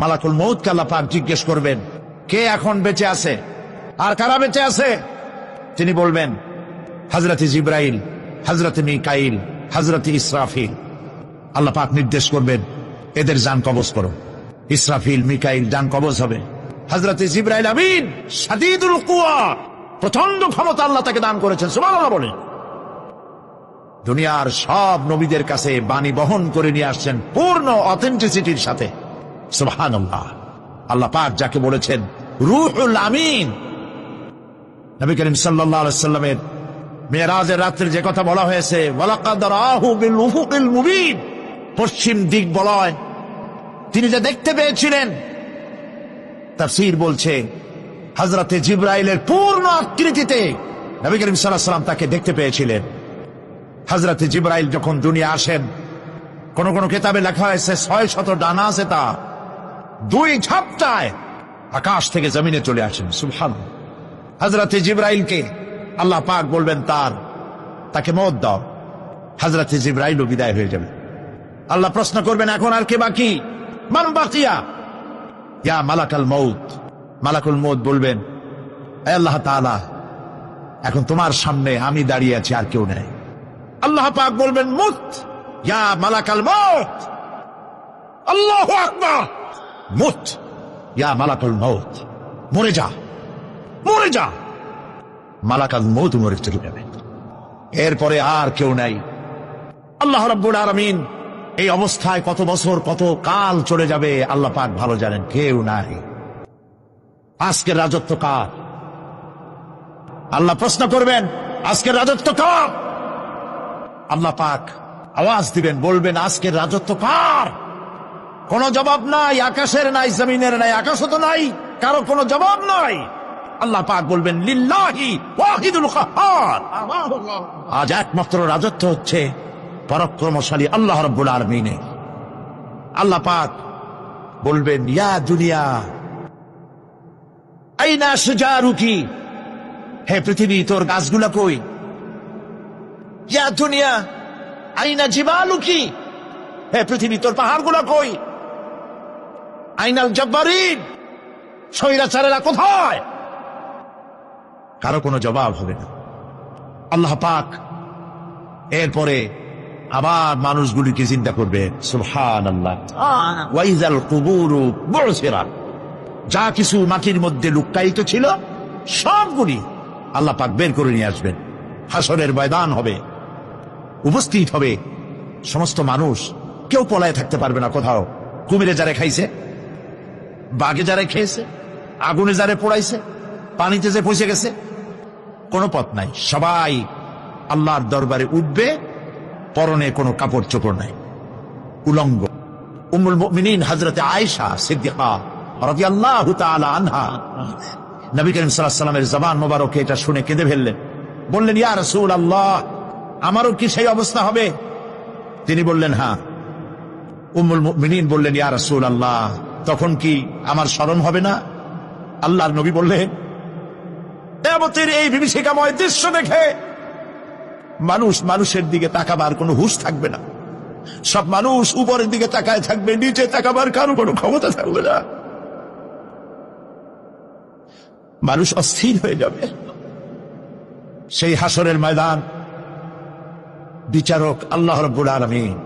মালাকুল মউতকে আল্লাহ পাক জিজ্ঞেস করবেন, কে এখন বেঁচে আছে আর কারা বেঁচে আছে? তিনি বলবেন হযরত জিবরাইল, হযরত মিকাইল, হযরত ইসরাফিল। আল্লাহ পাক নির্দেশ করবেন, এদের জান কবজ করো। ইসরাফিল, মিকাইল জান কবজ হবে। হযরত জিবরাইল আমিন শাদীদুল কুওয়া, প্রচন্ড ক্ষমতা আল্লাহ তাকে দান করেছেন, সুবহানাল্লাহ বলেন। দুনিয়ার সব নবীদের কাছে বাণী বহন করে নিয়ে আসছেন পূর্ণ অথেন্টিসিটির সাথে, সুবহানাল্লাহ। আল্লাহ পাক যাকে বলেছেন রূহুল আমিন। নবী করিম সাল্লাল্লাহু আলাইহি সাল্লামের মেরাজের রাত্রে যে কথা বলা হয়েছে, ওয়ালাকাদ রাআহু বিল উফুকিল মুবিন, পশ্চিম দিক বলয় তিনি যে দেখতে পেয়েছিলেন। তাফসীর বলছে হযরতে জিবরাইলের পূর্ণ আকৃতিতে নবী করিম সাল্লাল্লাহু আলাইহি সাল্লাম তাকে দেখতে পেয়েছিলেন। হযরতে জিবরাইল যখন দুনিয়া আসেন, কোন কোন কিতাবে লেখা হয়েছে 600 ডানা আছে, তা 2 ঝাপটায় আকাশ থেকে জমিনে চলে আসেন, সুবহানাল্লাহ। হযরতে জিবরাইলকে আল্লাহ পাক বলবেন তাকে মওত দাও। হযরতে জিবরাইলও বিদায় হয়ে যাবে। আল্লাহ প্রশ্ন করবেন, এখন আর কে বাকি? মান বাকিয়া ইয়া মালাকাল মউত। মালাকুল মউত বলবেন, হে আল্লাহ তাআলা, এখন তোমার সামনে আমি দাঁড়িয়ে আছি, আর কেউ নেই। আল্লাহ পাক বলবেন, মুত ইয়া মালাকাল মউত। আল্লাহু আকবার, মুত ইয়া মালাকুল মউত। মরে যা, মরে যা। মালাকাল মউত মরে চলে যাবে, এরপরে আর কেউ নাই। আল্লাহ রাব্বুল আলামিন এই অবস্থায় কত বছর কত কাল চলে যাবে আল্লাহ পাক ভালো জানেন, কেউ নাই। আজকের রাজত্ব কার? আল্লাহ প্রশ্ন করবেন, আজকের রাজত্ব কার? আল্লাহ পাক আওয়াজ দিবেন, বলবেন, আজকের রাজত্ব কার? কোন জবাব নাই, আকাশের নাই, জমিনের নাই, আকাশও তো নাই, কারো কোনো জবাব নাই। আল্লাহ পাক বলবেন, লিল্লাহি ওয়াহিদুল কাহ্হার। আজ একমাত্র রাজত্ব হচ্ছে পরাক্রমশালী আল্লাহ রাব্বুল আলামিনের। আল্লাহ পাক বলবেন, ইয়া দুনিয়া আইনা শুজারুকি, হে পৃথিবী তোর গাছগুলা কই? ইয়া দুনিয়া আইনা জিবালুকি, হে পৃথিবী তোর পাহাড়গুলা কই? আইনাল জব্বারিন, স্বৈরাচারেরা কোথায়? কারো কোনো জবাব হবে না। আল্লাহ পাক এরপরে আবার মানুষগুলিকে চিন্তা করবে, সুবহানাল্লাহ। ওয়াইজাল কুবুরু বুসিরাত, যা কিছু মাটির মধ্যে লুক্কায়িত ছিল সবগুলি আল্লাহ পাক বের করে নিয়ে আসবেন। হাসরের ময়দান হবে, উপস্থিত হবে সমস্ত মানুষ। কেউ পলায় থাকতে পারবে না কোথাও। কুমিরে যারা খাইছে, বাঘে যারা খেয়েছে, আগুনে যারা পোড়াইছে, পানিতে যে পৌঁছে গেছে, কোনো পথ নাই। সবাই আল্লাহর দরবারে উঠবে, পরনে কোনো কাপড় চোপড় নাই, উলঙ্গ। উম্মুল মুমিনিন হযরতে আয়েশা সিদ্দিকা রাদিয়াল্লাহু তাআলা আনহা, নবী করিম সাল্লাল্লাহু আলাইহি ওয়াসাল্লামের জবান মোবারকে এটা শুনে কেঁদে ফেললেন। বললেন, ইয়া রাসূলুল্লাহ, আমারও কি সেই অবস্থা হবে? তিনি বললেন, হ্যাঁ। উম্মুল মুমিনিন বললেন, ইয়া রাসূলুল্লাহ, তখন কি আমার শরম হবে না? আল্লাহর নবী বললেন, কিয়ামতের এই বিভীষিকাময় দৃশ্য দেখে মানুষ মানুষের দিকে তাকাবার কোনো হুঁশ থাকবে না। সব মানুষ উপরের দিকে তাকায় থাকবে, নিচে তাকাবার কারো কোনো ক্ষমতা থাকবে না। মানুষ অস্থির হয়ে যাবে। সেই হাসরের ময়দান বিচারক আল্লাহ রাব্বুল আলামিন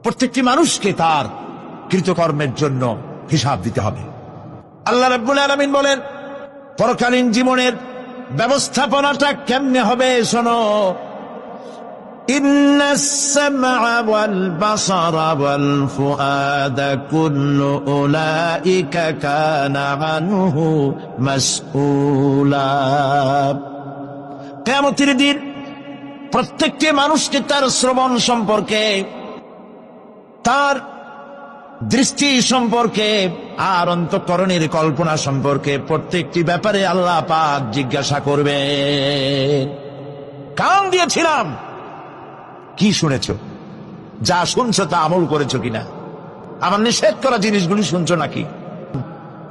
প্রত্যেকটি মানুষকে তার কৃতকর্মের জন্য হিসাব দিতে হবে। আল্লাহ রাব্বুল আলামিন বলেন, পরকালীন জীবনের ব্যবস্থাপনাটা কেমনে হবে শোনো। ইন্নাস সামআ ওয়াল বাসারা ওয়াল ফুআদা কুল্লু উলাইকা কানা আনহু মাসউলা। কিয়ামতের দিন প্রত্যেকটি মানুষকে তার শ্রবণ সম্পর্কে, তার দৃষ্টি সম্পর্কে, আর অন্তঃকরণের কল্পনা সম্পর্কে প্রত্যেকটি ব্যাপারে আল্লাহ পাক জিজ্ঞাসা করবে। কান দিয়েছিলাম, কি শুনেছো? যা শুনছো তা আমল করেছো কিনা? আমার নিষেধ করা জিনিসগুলি শুনছো নাকি?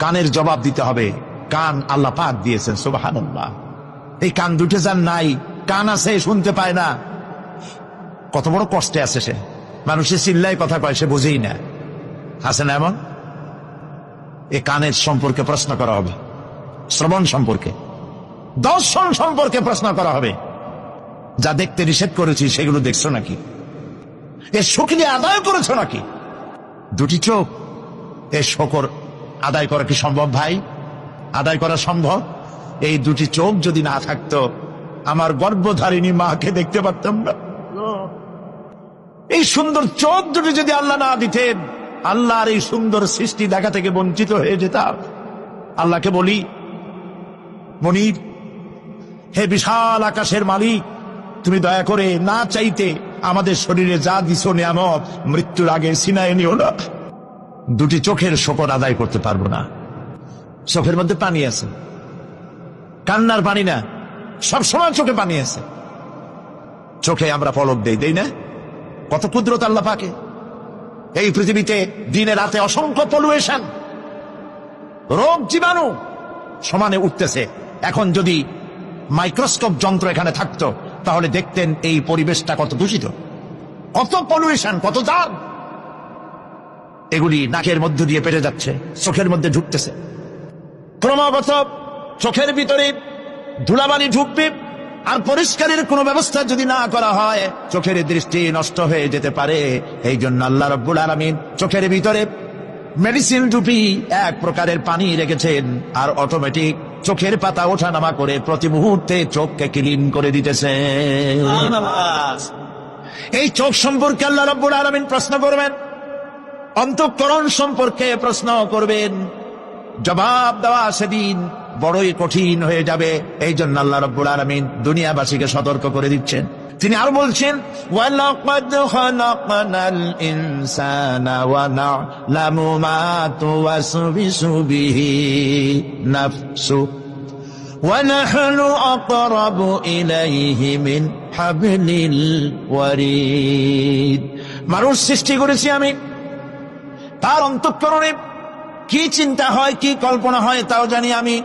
কানের জবাব দিতে হবে। কান আল্লাহ পাক দিয়েছেন, সুবহানাল্লাহ। এই কান দুটো যার নাই, কান আছে শুনতে পায় না, কত বড় কষ্টে আছে সে। মানুষের চিল্লায় কথা কয়, সে বোঝেই না। আছে না এমন? এ কানের সম্পর্কে প্রশ্ন করা হবে, শ্রবণ সম্পর্কে, দর্শন সম্পর্কে প্রশ্ন করা হবে। যা দেখতে নিষেধ করেছি সেগুলো দেখছো নাকি? এর শুকরিয়া আদায় করেছো নাকি? দুটি চোখ, এর শকর আদায় করা কি সম্ভব ভাই? আদায় করা সম্ভব? এই দুটি চোখ যদি না থাকতো আমার গর্ভধারিণী মাকে দেখতে পারতাম না। এই সুন্দর চোখ দুটি যদি আল্লাহ না দিতেন, আল্লাহর এই সুন্দর সৃষ্টি দেখা থেকে বঞ্চিত হয়ে যেতাম। আল্লাহকে বলি, মনির, হে বিশাল আকাশের মালিক, তুমি দয়া করে না চাইতে আমাদের শরীরে যা দিছো নিয়ামত, মৃত্যুর আগে সিনায় নিও না। দুটি চোখের শকর আদায় করতে পারবো না। চোখের মধ্যে পানি আছে, কান্নার পানি না, সবসময় চোখে পানি আছে। চোখে আমরা পলক দেই না? কত কুদরত আল্লাহ পাকে। এই পৃথিবীতে দিনে রাতে অসংখ্য পলুয়েশন, রোগ জীবাণু সমানে উঠতেছে। এখন যদি মাইক্রোস্কোপ যন্ত্র এখানে থাকতো তাহলে দেখতেন এই পরিবেশটা কত দূষিত, কত পলুয়েশন, কত দাগ। এগুলি নাকের মধ্য দিয়ে পেটে যাচ্ছে, চোখের মধ্যে ঢুকতেছে। ক্রমাগত চোখের ভিতরে ধুলাবালি ঢুকবে, আর পরিষ্কারের কোনো ব্যবস্থা যদি না করা হয় চোখের দৃষ্টি নষ্ট হয়ে যেতে পারে। এই জন্য আল্লাহ রাব্বুল আলামিন চোখের ভিতরে মেডিসিন রূপী এক প্রকারের পানি রেখেছেন, আর অটোমেটিক চোখের পাতা ওঠানামা করে প্রতি মুহূর্তে চোখকে ক্লিন করে দিতেছে। এই চোখ সম্পর্কে আল্লাহ রাব্বুল আলামিন প্রশ্ন করবেন, অন্তঃকরণ সম্পর্কে প্রশ্ন করবেন। জবাব দেওয়া সেদিন বড়ই কঠিন হয়ে যাবে। এই জন্য আল্লাহ রাব্বুল আলামিন দুনিয়াবাসীকে সতর্ক করে দিচ্ছেন। তিনি আরো বলছেন, ওয়ালাকাদ খালাকনাল ইনসানা ওয়া না'লামু মা তুওয়াসবিসু বিহি নাফসু ওয়া নাহনু আকরাবু ইলাইহি মিন হাবলিল ওয়ারিদ। মানুষ সৃষ্টি করেছি আমি, তার অন্তঃকরণে কি চিন্তা হয়, কি কল্পনা হয় তাও জানি আমি।